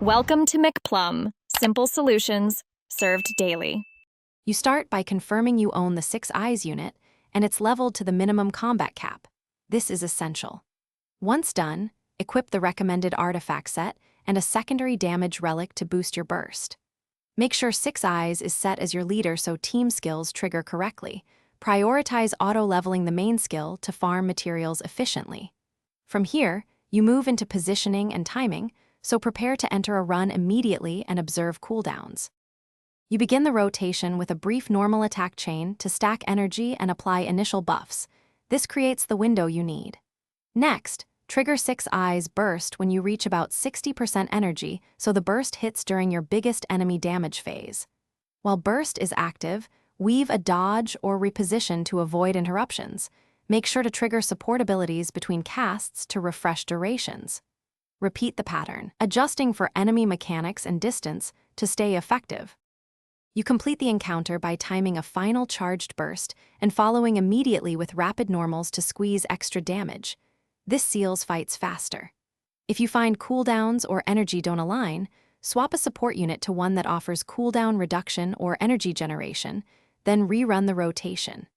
Welcome to McPlum, simple solutions served daily. You start by confirming you own the 6 Eyes unit, and it's leveled to the minimum combat cap. This is essential. Once done, equip the recommended artifact set and a secondary damage relic to boost your burst. Make sure 6 Eyes is set as your leader so team skills trigger correctly. Prioritize auto-leveling the main skill to farm materials efficiently. From here, you move into positioning and timing, so prepare to enter a run immediately and observe cooldowns. You begin the rotation with a brief normal attack chain to stack energy and apply initial buffs. This creates the window you need. Next, trigger 6 Eyes burst when you reach about 60% energy, so the burst hits during your biggest enemy damage phase. While burst is active, weave a dodge or reposition to avoid interruptions. Make sure to trigger support abilities between casts to refresh durations. Repeat the pattern, adjusting for enemy mechanics and distance to stay effective. You complete the encounter by timing a final charged burst and following immediately with rapid normals to squeeze extra damage. This seals fights faster. If you find cooldowns or energy don't align, swap a support unit to one that offers cooldown reduction or energy generation, then rerun the rotation.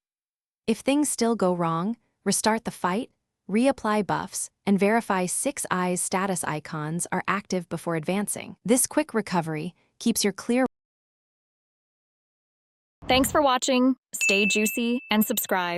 If things still go wrong, restart the fight, reapply buffs, and verify 6 Eyes status icons are active before advancing. This quick recovery keeps your clear. Thanks for watching. Stay juicy and subscribe.